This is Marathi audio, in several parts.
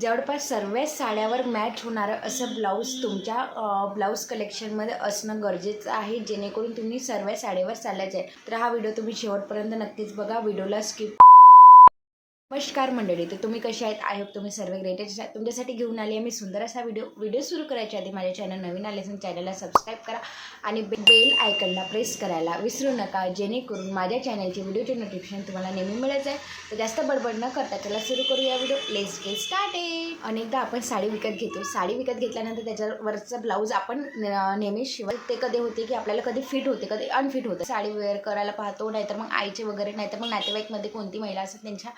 जवळपास सर्व साड्यावर मॅच होणारं असं ब्लाऊज तुमच्या ब्लाऊज कलेक्शनमध्ये असणं गरजेचं आहे, जेणेकरून तुम्ही सर्व साडीवर चालायचं आहे. तर हा व्हिडिओ तुम्ही शेवटपर्यंत नक्कीच बघा, व्हिडिओला स्किप. नमस्कार मंडळी, तर तुम्ही कसे आहेत? आय होप तुम्ही सर्व ग्रेटेस्ट आहात. तुमच्यासाठी घेऊन आली आहे मी सुंदर असा व्हिडिओ सुरू करायच्या आधी माझ्या चॅनल नवीन आले असेल चॅनलला सबस्क्राईब करा आणि बेल आयकनला प्रेस करायला विसरू नका, जेणेकरून माझ्या चॅनलची व्हिडिओचे नोटिफिकेशन तुम्हाला नेहमी मिळत आहे. तर जास्त बडबड न करता चला सुरू करूया व्हिडिओ. Let's get started. अनेकदा आपण साडी विकत घेतो, साडी विकत घेतल्यानंतर त्याच्यावरचं ब्लाऊज आपण नेहमी शिवत ते कधी होते की आपल्याला कधी फिट होते, कधी अनफिट होते. साडी वेअर करायला पाहतो, नाहीतर मग आईचे वगैरे, नाहीतर मग नातेवाईकमध्ये कोणती महिला असतात त्यांच्या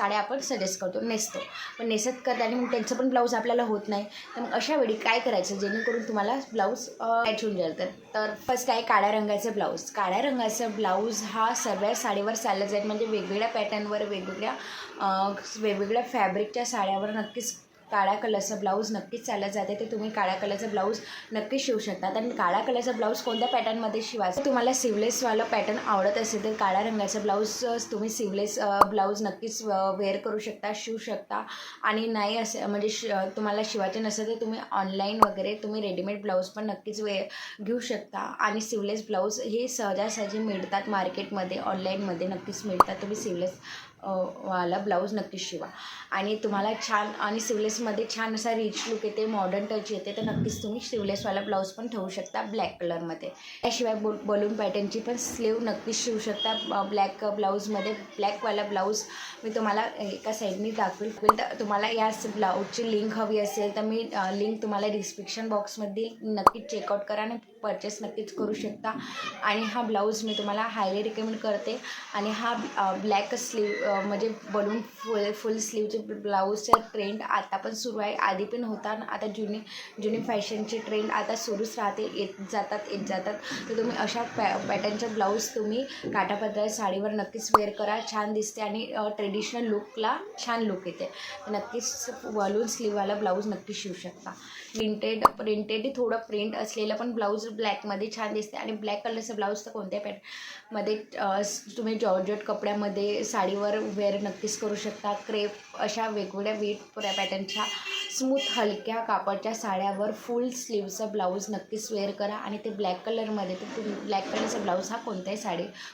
साड्या आपण सजेस्ट करतो, नेसतो. पण नेसत करताना मग त्यांचं पण ब्लाऊज आपल्याला होत नाही. तर मग अशा वेळी काय करायचं जेणेकरून तुम्हाला ब्लाऊज मॅच होऊन जाईल? तर फर्स्ट आहे काळ्या रंगाचं ब्लाऊज. काळ्या रंगाचं ब्लाऊज हा सर्व साडीवर चालला जाईल, म्हणजे वेगवेगळ्या पॅटर्नवर, वेगवेगळ्या फॅब्रिकच्या साड्यावर नक्कीच काळ्या कलरचं ब्लाऊज नक्कीच चालत जाते. ते तुम्ही काळ्या कलरचं ब्लाऊज नक्कीच शिवू शकता. आणि काळ्या कलरचं ब्लाऊज कोणत्या पॅटर्नमध्ये शिवायचं? तुम्हाला सिवलेसवालं पॅटर्न आवडत असेल तर काळ्या रंगाचं ब्लाऊज तुम्ही सिवलेस ब्लाऊज नक्कीच वेअर करू शकता, शिवू शकता. आणि नाही असे म्हणजे तुम्हाला शिवायचे नसेल तर तुम्ही ऑनलाईन वगैरे तुम्ही रेडीमेड ब्लाऊज पण नक्कीच घेऊ शकता. आणि सिवलेस ब्लाऊज हे सहजासहजी मिळतात मार्केटमध्ये, ऑनलाईनमध्ये नक्कीच मिळतात. तुम्ही सिवलेस वाला ब्लाऊज नक्कीच शिवा आणि तुम्हाला छान आणि सिवलेसमध्ये छान असा रिच लुक येते, मॉडर्न टच येते. तर नक्कीच तुम्ही सिवलेसवाला ब्लाऊज पण ठेवू शकता ब्लॅक कलरमध्ये. त्याशिवाय बलून पॅटर्नची पण स्लीव नक्कीच शिवू शकता ब्लॅक ब्लाऊजमध्ये. ब्लॅकवाला ब्लाऊज मी तुम्हाला एका साईडनी दाखवेल. तर तुम्हाला या ब्लाऊजची लिंक हवी असेल तर मी लिंक तुम्हाला डिस्क्रिप्शन बॉक्समध्ये नक्कीच चेकआउट करा आणि परचेस नक्कीच करू शकता. आणि हा ब्लाऊज मी तुम्हाला हायली रिकमेंड करते. आणि हा ब्लॅक स्लीव म्हणजे बलून फुल स्लीवचे ब्लाऊजचा ट्रेंड आता पण सुरू आहे, आधी पण होता. आता जुनी फॅशनचे ट्रेंड आता सुरूच राहते, येत जातात. तर तुम्ही अशा पॅटर्नचे ब्लाऊज तुम्ही काठापदराच्या साडीवर नक्कीच वेअर करा, छान दिसते आणि ट्रेडिशनल लुकला छान लुक येते. तर नक्कीच बलून स्लीववाला ब्लाऊज नक्की शिवू शकता. प्रिंटेड थोडं प्रिंट असलेलं पण ब्लाऊज ब्लॅकमध्ये छान दिसते. आणि ब्लॅक कलरचं ब्लाऊज तर कोणत्या पॅटर्नमध्ये तुम्ही जॉर्जेट कपड्यामध्ये साडीवर वेअर नक्कीच करू शकता. क्रेप अशा वेगवेगळ्या पॅटर्नच्या स्मूथ हलक्या कापडच्या साड्यावर फुल स्लीवचं ब्लाऊज नक्कीच वेअर करा. आणि ते ब्लॅक कलरमध्ये, तर ब्लॅक कलरचा ब्लाऊज हा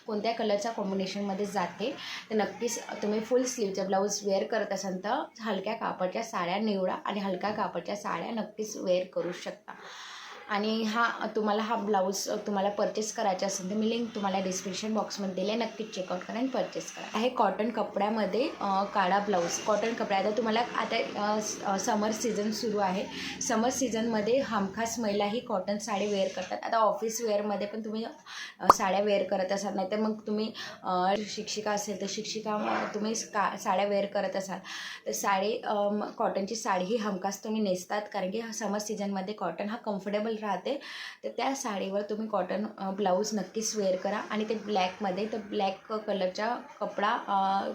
कोणत्या कलरच्या कॉम्बिनेशनमध्ये जाते. तर नक्कीच तुम्ही फुल स्लीवचा ब्लाऊज वेअर करत असाल तर हलक्या कापडच्या साड्या निवडा आणि हलक्या कापडच्या साड्या नक्कीच वेअर करू शकता. आणि तुम्हाला हा ब्लाऊज तुम्हाला परचेस करायचा असेल तर मी लिंक तुम्हाला डिस्क्रिप्शन बॉक्समध्ये दिले, नक्कीच चेकआउट करा आणि परचेस करा. हे कॉटन कपड्यामध्ये काळा ब्लाऊज. कॉटन कपडा आता तुम्हाला आता समर सीझन सुरू आहे. समर सीझनमध्ये हमखास महिला ही कॉटन साडी वेअर करतात. आता ऑफिस वेअरमध्ये पण तुम्ही साड्या वेअर करत असाल, नाही तर मग तुम्ही शिक्षिका असेल तर तुम्ही साड्या वेअर करत असाल तर कॉटनची साडी ही हमखास तुम्ही नेसतात, कारण की समर सीझनमध्ये कॉटन हा कम्फर्टेबल राहते. तर त्या साडीवर तुम्ही कॉटन ब्लाऊज नक्कीच वेअर करा. आणि ते ब्लॅकमध्ये, तर ब्लॅक कलरचा कपडा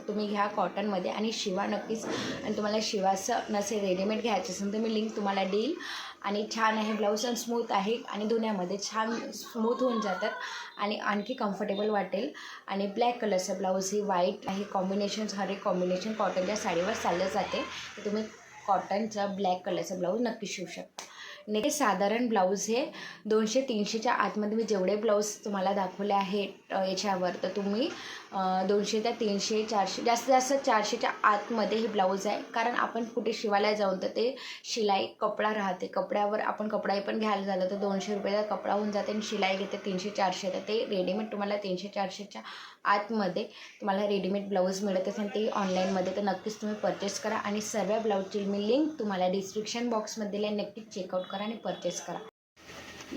तुम्ही घ्या कॉटनमध्ये आणि शिवा नक्कीच. आणि तुम्हाला शिवायचं नसेल, रेडीमेड घ्यायचं असेल तर मी लिंक तुम्हाला देईल. आणि छान आहे ब्लाऊज आणि स्मूथ आहे आणि धुण्यामध्ये छान स्मूथ होऊन जातात आणि आणखी कम्फर्टेबल वाटेल. आणि ब्लॅक कलरचं ब्लाऊज ही व्हाईट आहे कॉम्बिनेशन, हर एक कॉम्बिनेशन कॉटनच्या साडीवर चाललं जाते. तर तुम्ही कॉटनचं ब्लॅक कलरचं ब्लाऊज नक्की शिवू शकता. नेक्स्ट साधारण ब्लाऊज हे 200-300च्या आतमध्ये मी जेवढे ब्लाऊज तुम्हाला दाखवले आहेत याच्यावर, तर तुम्ही 200 ते 300, 400, जास्त 400च्या आतमध्ये हे ब्लाऊज आहे. कारण आपण कुठे शिवायला जाऊन तर ते शिलाई कपडा राहते, कपड्यावर आपण कपडाही पण घ्यायला झालं तर 200 रुपयाचा कपडा होऊन जाते आणि शिलाई घेते 300-400. तर ते रेडीमेड तुम्हाला 300-400च्या आतमध्ये तुम्हाला रेडीमेड ब्लाऊज मिळत असेल ते ऑनलाईनमध्ये, तर नक्कीच तुम्ही परचेस करा. आणि सर्व ब्लाऊजची मी लिंक तुम्हाला डिस्क्रिप्शन बॉक्समध्ये दिली, नक्कीच चेकआउट करा आणि परचेस करा.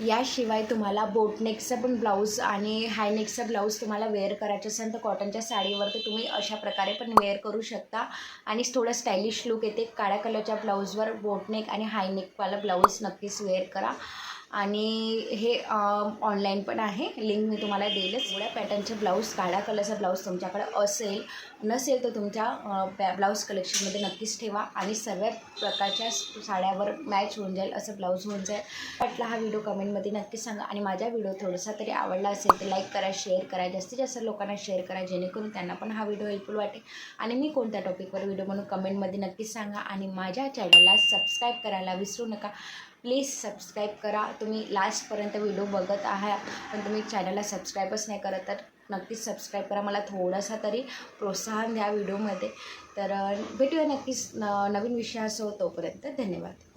याशिवाय तुम्हाला बोटनेकचं पण ब्लाऊज आणि हायनेकचं ब्लाऊज तुम्हाला वेअर करायचं असेल तर कॉटनच्या साडीवर तर तुम्ही अशा प्रकारे पण वेअर करू शकता आणि थोडं स्टायलिश लुक येते. काळ्या कलरच्या ब्लाऊजवर बोटनेक आणि हायनेकवाला ब्लाऊज नक्कीच वेअर करा. आणि हे ऑनलाईन पण आहे, लिंक मी तुम्हाला देईलच. एवढ्या पॅटर्नचे ब्लाऊज, काळ्या कलरचा ब्लाऊज तुमच्याकडे असेल नसेल तर तुमच्या ब्लाऊज कलेक्शनमध्ये नक्कीच ठेवा आणि सर्व प्रकारच्या साड्यावर मॅच होऊन जाईल असं ब्लाऊज होऊन जाईल. वाटला हा व्हिडिओ कमेंटमध्ये नक्की सांगा आणि माझा व्हिडिओ थोडासा तरी आवडला असेल तर लाईक करा, शेअर करा, जास्तीत जास्त लोकांना शेअर करा जेणेकरून त्यांना पण हा व्हिडिओ हेल्पफुल वाटेल. आणि मी कोणत्या टॉपिकवर व्हिडिओ म्हणून कमेंटमध्ये नक्कीच सांगा आणि माझ्या चॅनलला सबस्क्राईब करायला विसरू नका. प्लीज सबस्क्राईब करा. तुम्ही लास्टपर्यंत व्हिडिओ बघत आहात पण तुम्ही चॅनलला सबस्क्राईबच नाही करत तर नक्कीच सबस्क्राईब करा. मला थोडासा तरी प्रोत्साहन द्या व्हिडिओमध्ये. तर भेटूया नक्कीच नवीन विषयासह. तोपर्यंत धन्यवाद.